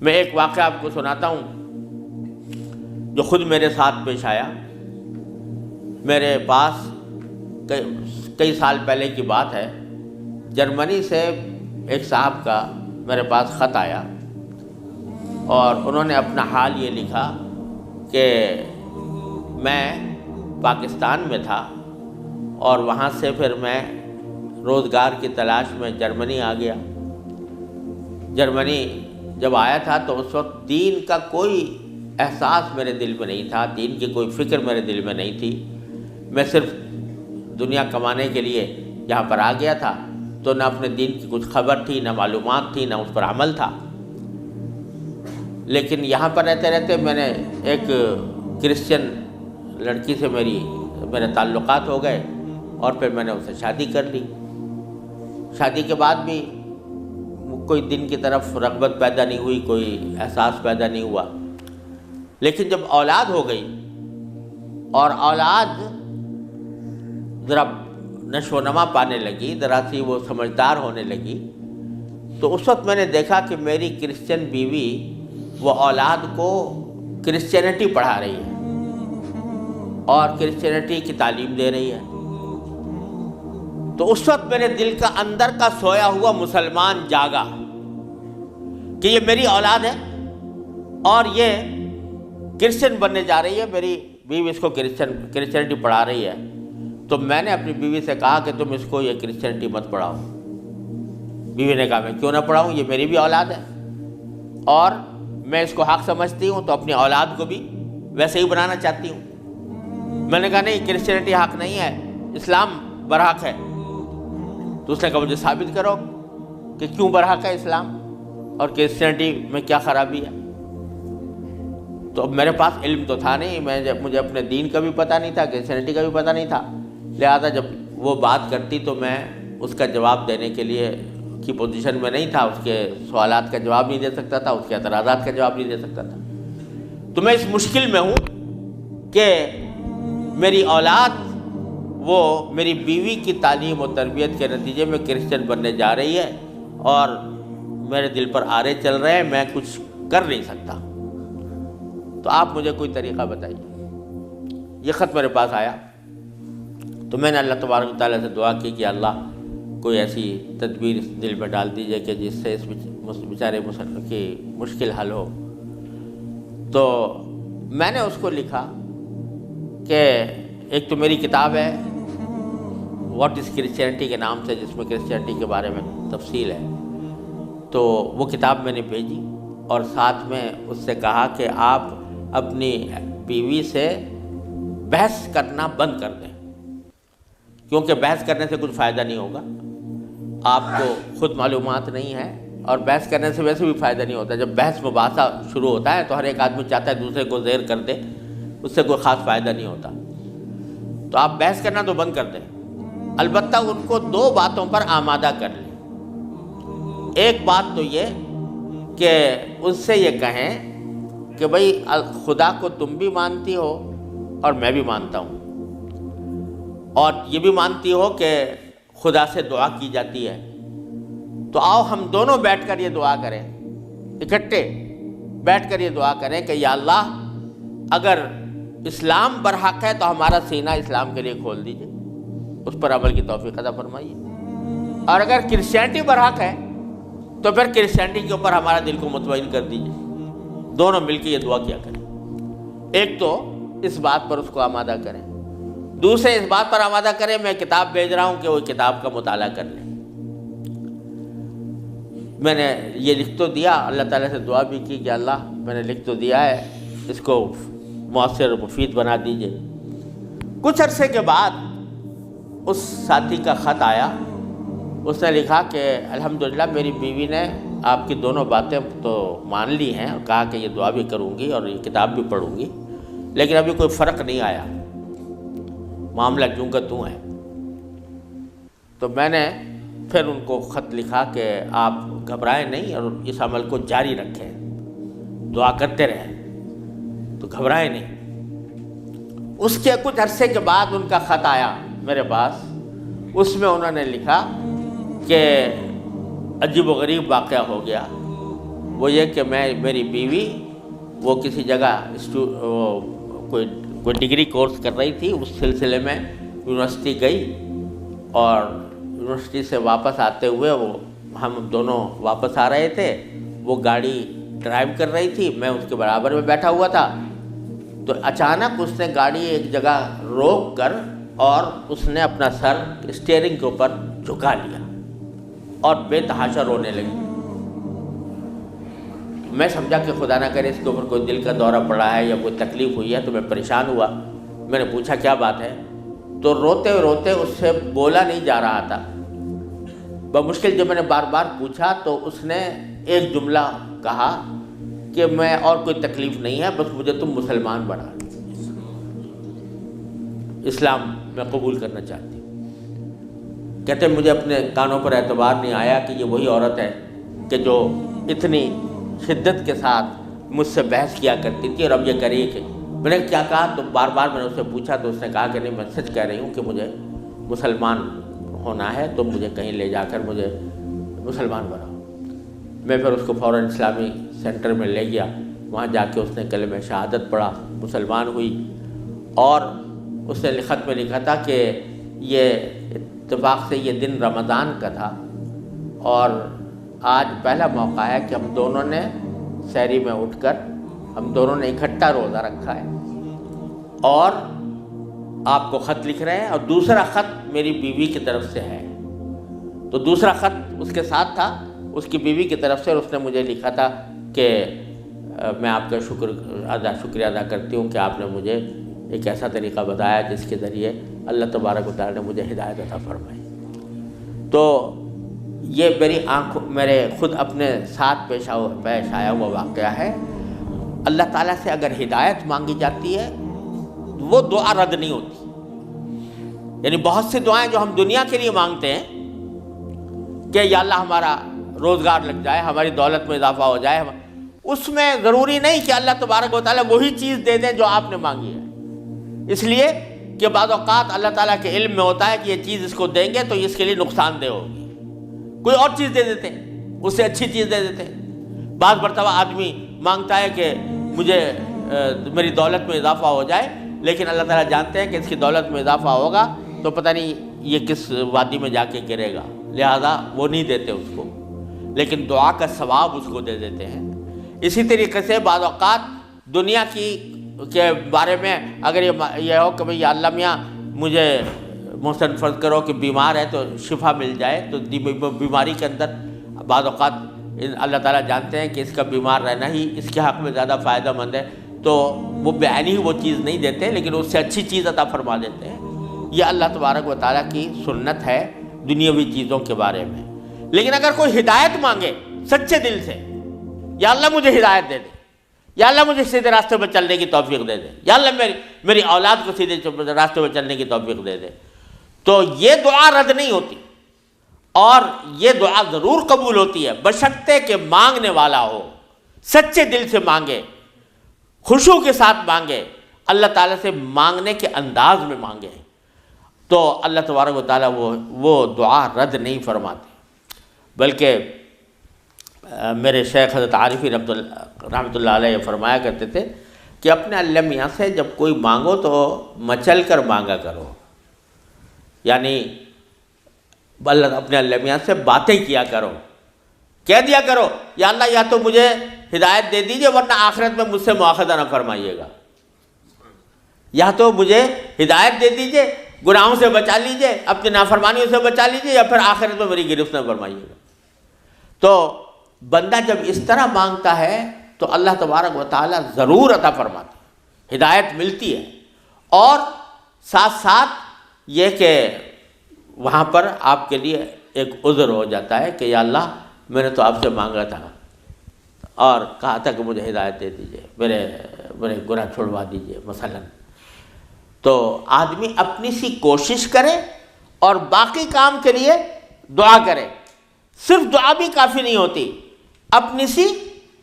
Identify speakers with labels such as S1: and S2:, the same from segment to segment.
S1: میں ایک واقعہ آپ کو سناتا ہوں جو خود میرے ساتھ پیش آیا۔ میرے پاس کئی سال پہلے کی بات ہے، جرمنی سے ایک صاحب کا میرے پاس خط آیا اور انہوں نے اپنا حال یہ لکھا کہ میں پاکستان میں تھا اور وہاں سے پھر میں روزگار کی تلاش میں جرمنی آ گیا۔ جرمنی جب آیا تھا تو اس وقت دین کا کوئی احساس میرے دل میں نہیں تھا، دین کی کوئی فکر میرے دل میں نہیں تھی۔ میں صرف دنیا کمانے کے لیے یہاں پر آ گیا تھا، تو نہ اپنے دین کی کچھ خبر تھی، نہ معلومات تھی، نہ اس پر عمل تھا۔ لیکن یہاں پر رہتے رہتے میں نے ایک کرسچن لڑکی سے میرے تعلقات ہو گئے اور پھر میں نے اسے شادی کر لی۔ شادی کے بعد بھی کوئی دین کی طرف رغبت پیدا نہیں ہوئی، کوئی احساس پیدا نہیں ہوا۔ لیکن جب اولاد ہو گئی اور اولاد ذرا نشو و نما پانے لگی، ذرا سی وہ سمجھدار ہونے لگی، تو اس وقت میں نے دیکھا کہ میری کرسچن بیوی وہ اولاد کو کرسچینٹی پڑھا رہی ہے اور کرسچینٹی کی تعلیم دے رہی ہے۔ تو اس وقت میرے دل کا اندر کا سویا ہوا مسلمان جاگا کہ یہ میری اولاد ہے اور یہ کرسچن بننے جا رہی ہے، میری بیوی اس کو کرسچینٹی پڑھا رہی ہے۔ تو میں نے اپنی بیوی سے کہا کہ تم اس کو یہ کرسچینٹی مت پڑھاؤ۔ بیوی نے کہا میں کیوں نہ پڑھاؤں، یہ میری بھی اولاد ہے اور میں اس کو حق سمجھتی ہوں، تو اپنی اولاد کو بھی ویسے ہی بنانا چاہتی ہوں۔ میں نے کہا نہیں، کرسچینٹی حق نہیں ہے، اسلام برحق ہے۔ تو اس نے کہا مجھے ثابت کرو کہ کیوں برحق ہے اسلام اور کرسچینٹی میں کیا خرابی ہے۔ تو اب میرے پاس علم تو تھا نہیں، مجھے اپنے دین کا بھی پتہ نہیں تھا، کرسچینٹی کا بھی پتہ نہیں تھا، لہذا جب وہ بات کرتی تو میں اس کا جواب دینے کے لیے کی پوزیشن میں نہیں تھا، اس کے سوالات کا جواب نہیں دے سکتا تھا، اس کے اعتراضات کا جواب نہیں دے سکتا تھا۔ تو میں اس مشکل میں ہوں کہ میری اولاد وہ میری بیوی کی تعلیم و تربیت کے نتیجے میں کرسچن بننے جا رہی ہے اور میرے دل پر آرے چل رہے ہیں، میں کچھ کر نہیں سکتا۔ تو آپ مجھے کوئی طریقہ بتائیے۔ یہ خط میرے پاس آیا تو میں نے اللہ تبارک و تعالیٰ سے دعا کی کہ اللہ کوئی ایسی تدبیر دل میں ڈال دیجیے کہ جس سے اس بیچارے مسلمان کی مشکل حل ہو۔ تو میں نے اس کو لکھا کہ ایک تو میری کتاب ہے واٹ از کرسچینٹی کے نام سے، جس میں کرسچینٹی کے بارے میں تفصیل ہے، تو وہ کتاب میں نے بھیجی اور ساتھ میں اس سے کہا کہ آپ اپنی بیوی سے بحث کرنا بند کر دیں، کیونکہ بحث کرنے سے کچھ فائدہ نہیں ہوگا، آپ کو خود معلومات نہیں ہے اور بحث کرنے سے ویسے بھی فائدہ نہیں ہوتا۔ جب بحث مباحثہ شروع ہوتا ہے تو ہر ایک آدمی چاہتا ہے دوسرے کو زیر کر دے، اس سے کوئی خاص فائدہ نہیں ہوتا۔ تو آپ بحث کرنا تو بند کر دیں، البتہ ان کو دو باتوں پر آمادہ کر لیں۔ ایک بات تو یہ کہ اس سے یہ کہیں کہ بھئی خدا کو تم بھی مانتی ہو اور میں بھی مانتا ہوں، اور یہ بھی مانتی ہو کہ خدا سے دعا کی جاتی ہے، تو آؤ ہم دونوں بیٹھ کر یہ دعا کریں، اکٹھے بیٹھ کر یہ دعا کریں کہ یا اللہ اگر اسلام برحق ہے تو ہمارا سینہ اسلام کے لیے کھول دیجئے، اس پر عمل کی توفیق عطا فرمائیے، اور اگر کرسچینٹی برحق ہے تو پھر کرسچینٹی کے اوپر ہمارا دل کو مطمئن کر دیجئے۔ دونوں مل کے یہ دعا کیا کریں۔ ایک تو اس بات پر اس کو آمادہ کریں، دوسرے اس بات پر آمادہ کریں میں کتاب بھیج رہا ہوں کہ وہ کتاب کا مطالعہ کر لیں۔ میں نے یہ لکھ تو دیا، اللہ تعالیٰ سے دعا بھی کی کہ اللہ میں نے لکھ تو دیا ہے، اس کو مؤثر و مفید بنا دیجئے۔ کچھ عرصے کے بعد اس ساتھی کا خط آیا، اس نے لکھا کہ الحمدللہ میری بیوی نے آپ کی دونوں باتیں تو مان لی ہیں اور کہا کہ یہ دعا بھی کروں گی اور یہ کتاب بھی پڑھوں گی، لیکن ابھی کوئی فرق نہیں آیا، معاملہ جوں کا توں ہے۔ تو میں نے پھر ان کو خط لکھا کہ آپ گھبرائیں نہیں اور اس عمل کو جاری رکھیں، دعا کرتے رہیں، تو گھبرائیں نہیں۔ اس کے کچھ عرصے کے بعد ان کا خط آیا میرے پاس، اس میں انہوں نے لکھا کہ عجیب و غریب واقعہ ہو گیا وہ یہ کہ میری بیوی وہ کسی جگہ کوئی ڈگری کورس کر رہی تھی، اس سلسلے میں یونیورسٹی گئی، اور یونیورسٹی سے واپس آتے ہوئے ہم دونوں واپس آ رہے تھے، وہ گاڑی ڈرائیو کر رہی تھی، میں اس کے برابر میں بیٹھا ہوا تھا، تو اچانک اس نے گاڑی ایک جگہ روک کر اور اس نے اپنا سر اسٹیئرنگ کے اوپر جھکا لیا اور بے تحاشا رونے لگی۔ میں سمجھا کہ خدا نہ کرے اس کے اوپر کوئی دل کا دورہ پڑا ہے یا کوئی تکلیف ہوئی ہے، تو میں پریشان ہوا۔ میں نے پوچھا کیا بات ہے، تو روتے روتے اس سے بولا نہیں جا رہا تھا۔ بمشکل جب میں نے بار بار پوچھا تو اس نے ایک جملہ کہا کہ میں اور کوئی تکلیف نہیں ہے، بس مجھے تم مسلمان بنا، اسلام میں قبول کرنا چاہتی ہوں۔ کہتے مجھے اپنے کانوں پر اعتبار نہیں آیا کہ یہ وہی عورت ہے کہ جو اتنی شدت کے ساتھ مجھ سے بحث کیا کرتی تھی، اور اب یہ کری کہ میں نے کیا کہا، تو بار بار میں نے اس سے پوچھا تو اس نے کہا کہ نہیں، میں سچ کہہ رہی ہوں کہ مجھے مسلمان ہونا ہے، تو مجھے کہیں لے جا کر مجھے مسلمان بناؤ۔ میں پھر اس کو فوراً اسلامی سینٹر میں لے گیا، وہاں جا کے اس نے کلمہ شہادت پڑھا، مسلمان ہوئی، اور اس نے خط میں لکھا تھا کہ یہ اتفاق سے یہ دن رمضان کا تھا، اور آج پہلا موقع ہے کہ ہم دونوں نے سحری میں اٹھ کر ہم دونوں نے اکٹھا روزہ رکھا ہے، اور آپ کو خط لکھ رہے ہیں، اور دوسرا خط میری بیوی کی طرف سے ہے۔ تو دوسرا خط اس کے ساتھ تھا اس کی بیوی کی طرف سے، اور اس نے مجھے لکھا تھا کہ میں آپ کا شکریہ ادا کرتی ہوں کہ آپ نے مجھے ایک ایسا طریقہ بتایا جس کے ذریعے اللہ تبارک و تعالیٰ نے مجھے ہدایت عطا فرمائی۔ تو یہ میرے خود اپنے ساتھ پیش آیا ہوا واقعہ ہے۔ اللہ تعالیٰ سے اگر ہدایت مانگی جاتی ہے وہ دعا رد نہیں ہوتی۔ یعنی بہت سی دعائیں جو ہم دنیا کے لیے مانگتے ہیں کہ یا اللہ ہمارا روزگار لگ جائے، ہماری دولت میں اضافہ ہو جائے، اس میں ضروری نہیں کہ اللہ تبارک و تعالیٰ وہی چیز دے دیں جو آپ نے مانگی ہے، اس لیے کہ بعض اوقات اللہ تعالیٰ کے علم میں ہوتا ہے کہ یہ چیز اس کو دیں گے تو اس کے لیے نقصان دہ ہوگی، کوئی اور چیز دے دیتے ہیں، اس سے اچھی چیز دے دیتے ہیں۔ بعض مرتبہ آدمی مانگتا ہے کہ مجھے میری دولت میں اضافہ ہو جائے، لیکن اللہ تعالیٰ جانتے ہیں کہ اس کی دولت میں اضافہ ہوگا تو پتہ نہیں یہ کس وادی میں جا کے گرے گا، لہذا وہ نہیں دیتے اس کو، لیکن دعا کا ثواب اس کو دے دیتے ہیں۔ اسی طریقے سے بعض اوقات دنیا کے بارے میں اگر یہ ہو کہ بھئی یا اللہ میاں مجھے محسن فرض کرو کہ بیمار ہے تو شفا مل جائے، تو بیماری کے اندر بعض اوقات اللہ تعالیٰ جانتے ہیں کہ اس کا بیمار رہنا ہی اس کے حق میں زیادہ فائدہ مند ہے، تو وہ بعینی ہی وہ چیز نہیں دیتے لیکن اس سے اچھی چیز عطا فرما دیتے ہیں۔ یہ اللہ تبارک و تعالیٰ کی سنت ہے دنیاوی چیزوں کے بارے میں۔ لیکن اگر کوئی ہدایت مانگے سچے دل سے، یا اللہ مجھے ہدایت دے دے، یا اللہ مجھے سیدھے راستے پر چلنے کی توفیق دے دے، یا اللہ میری اولاد کو سیدھے راستے پر چلنے کی توفیق دے دے، تو یہ دعا رد نہیں ہوتی، اور یہ دعا ضرور قبول ہوتی ہے بشرطے کہ مانگنے والا ہو، سچے دل سے مانگے، خشوع کے ساتھ مانگے، اللہ تعالیٰ سے مانگنے کے انداز میں مانگے، تو اللہ تبارک و تعالیٰ وہ دعا رد نہیں فرماتے۔ بلکہ میرے شیخ حضرت عارفی رحمۃ اللہ علیہ فرمایا کرتے تھے کہ اپنے اللہ میاں سے جب کوئی مانگو تو مچل کر مانگا کرو، یعنی اپنے اللہ میاں سے باتیں کیا کرو، کہہ دیا کرو یا اللہ یا تو مجھے ہدایت دے دیجئے ورنہ آخرت میں مجھ سے مواخذہ نہ فرمائیے گا، یا تو مجھے ہدایت دے دیجئے، گناہوں سے بچا لیجئے، اپنی نافرمانیوں سے بچا لیجئے، یا پھر آخرت میں میری گرفت نہ فرمائیے گا۔ تو بندہ جب اس طرح مانگتا ہے تو اللہ تبارک و تعالیٰ ضرور عطا فرماتا ہے، ہدایت ملتی ہے، اور ساتھ ساتھ یہ کہ وہاں پر آپ کے لیے ایک عذر ہو جاتا ہے کہ یا اللہ میں نے تو آپ سے مانگا تھا اور کہا تھا کہ مجھے ہدایت دے دیجئے، میرے گناہ چھڑوا دیجئے مثلا۔ تو آدمی اپنی سی کوشش کرے اور باقی کام کے لیے دعا کرے، صرف دعا بھی کافی نہیں ہوتی، اپنی سی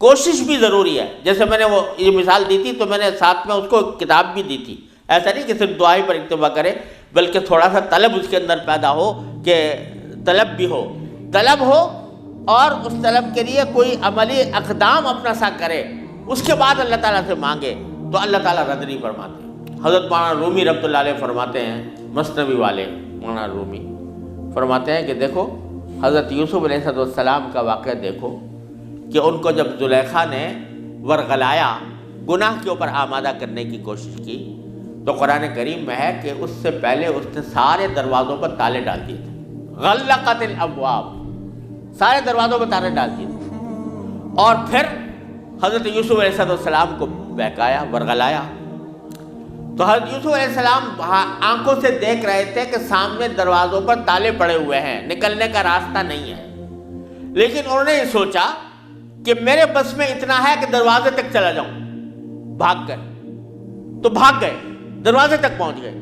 S1: کوشش بھی ضروری ہے۔ جیسے میں نے وہ یہ مثال دی تھی تو میں نے ساتھ میں اس کو کتاب بھی دی تھی، ایسا نہیں کہ صرف دعا ہی پر اکتفا کرے بلکہ تھوڑا سا طلب اس کے اندر پیدا ہو، کہ طلب بھی ہو، طلب ہو اور اس طلب کے لیے کوئی عملی اقدام اپنا سا کرے، اس کے بعد اللہ تعالیٰ سے مانگے تو اللہ تعالیٰ رد نہیں فرماتے۔ حضرت مولانا رومی رحمۃ اللہ علیہ فرماتے ہیں، مثنوی والے مولانا رومی فرماتے ہیں کہ دیکھو حضرت یوسف علیہ السلام کا واقعہ دیکھو کہ ان کو جب زلیخا نے ورغلایا، گناہ کے اوپر آمادہ کرنے کی کوشش کی، تو قرآن کریم میں ہے کہ اس سے پہلے اس نے سارے دروازوں پر تالے ڈال دیے تھے، غلقت الابواب، سارے دروازوں پر تالے ڈال دیے تھے، اور پھر حضرت یوسف علیہ السلام کو بہکایا، ورغلایا۔ تو حضرت یوسف علیہ السلام آنکھوں سے دیکھ رہے تھے کہ سامنے دروازوں پر تالے پڑے ہوئے ہیں، نکلنے کا راستہ نہیں ہے، لیکن انہوں نے یہ سوچا کہ میرے بس میں اتنا ہے کہ دروازے تک چلا جاؤں، بھاگ گئے، تو بھاگ گئے، دروازے تک پہنچ گئے،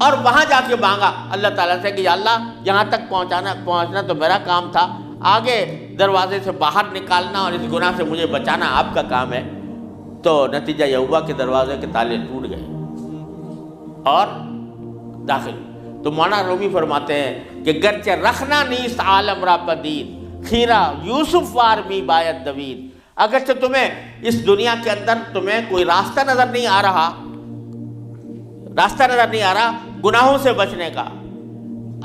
S1: اور وہاں جا کے مانگا اللہ تعالیٰ سے کہ یا اللہ یہاں تک پہنچنا تو میرا کام تھا، آگے دروازے سے باہر نکالنا اور اس گناہ سے مجھے بچانا آپ کا کام ہے۔ تو نتیجہ یہ ہوا کہ دروازے کے تالے ٹوٹ گئے اور داخل۔ تو مولانا رومی فرماتے ہیں کہ گرچہ رکھنا نیست عالم را پدید، خیرہ یوسف وار می باید دوید، اگرچہ تمہیں اس دنیا کے اندر تمہیں کوئی راستہ نظر نہیں آ رہا، گناہوں سے بچنے کا،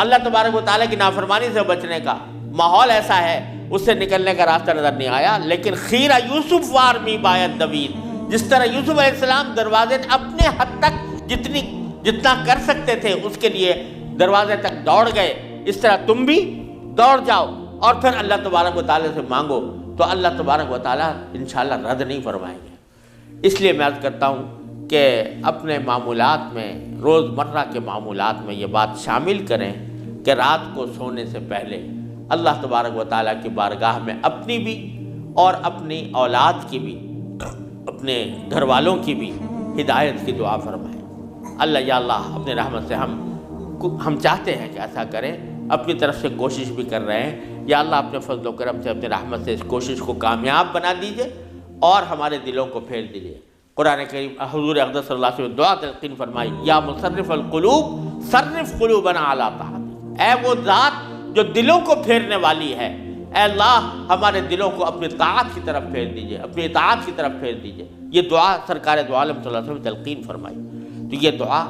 S1: اللہ تبارک و تعالیٰ کی نافرمانی سے بچنے کا ماحول ایسا ہے، اس سے نکلنے کا راستہ نظر نہیں آیا، لیکن خیرہ یوسف وار می باید دوید، جس طرح یوسف علیہ السلام دروازے اپنے حد تک جتنا کر سکتے تھے اس کے لیے دروازے تک دوڑ گئے، اس طرح تم بھی دوڑ جاؤ اور پھر اللہ تبارک و تعالیٰ سے مانگو، تو اللہ تبارک و تعالیٰ انشاءاللہ رد نہیں فرمائیں گے۔ اس لیے میں عرض کرتا ہوں کہ اپنے معمولات میں، روزمرہ کے معمولات میں یہ بات شامل کریں کہ رات کو سونے سے پہلے اللہ تبارک و تعالیٰ کی بارگاہ میں اپنی بھی اور اپنی اولاد کی بھی، اپنے گھر والوں کی بھی ہدایت کی دعا فرمائیں۔ اللہ یا اللہ اپنے رحمت سے ہم چاہتے ہیں کہ ایسا کریں، اپنی طرف سے کوشش بھی کر رہے ہیں، یا اللہ اپنے فضل و کرم سے اپنے رحمت سے اس کوشش کو کامیاب بنا دیجئے اور ہمارے دلوں کو پھیر دیجئے۔ قرآن کریم حضور اقدس صلی اللہ علیہ وسلم دعا تلقین فرمائی، یا مصرف القلوب صرف قلوبنا علی طاعتک، اے وہ ذات جو دلوں کو پھیرنے والی ہے، اے اللہ ہمارے دلوں کو اپنی طاعت کی طرف پھیر دیجئے، اپنی اطاعت کی طرف پھیر دیجئے۔ یہ دعا سرکار دو عالم صلی اللہ علیہ وسلم تلقین فرمائی۔ تو یہ دعا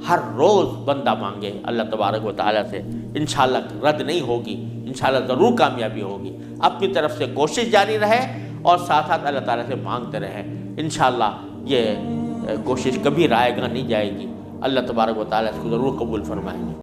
S1: ہر روز بندہ مانگے اللہ تبارک و تعالیٰ سے، انشاءاللہ رد نہیں ہوگی، انشاءاللہ ضرور کامیابی ہوگی۔ اپنی طرف سے کوشش جاری رہے اور ساتھ ساتھ اللہ تعالیٰ سے مانگتے رہیں، انشاءاللہ یہ کوشش کبھی رائے گاہ نہیں جائے گی، اللہ تبارک و تعالیٰ اس کو ضرور قبول فرمائیں گے۔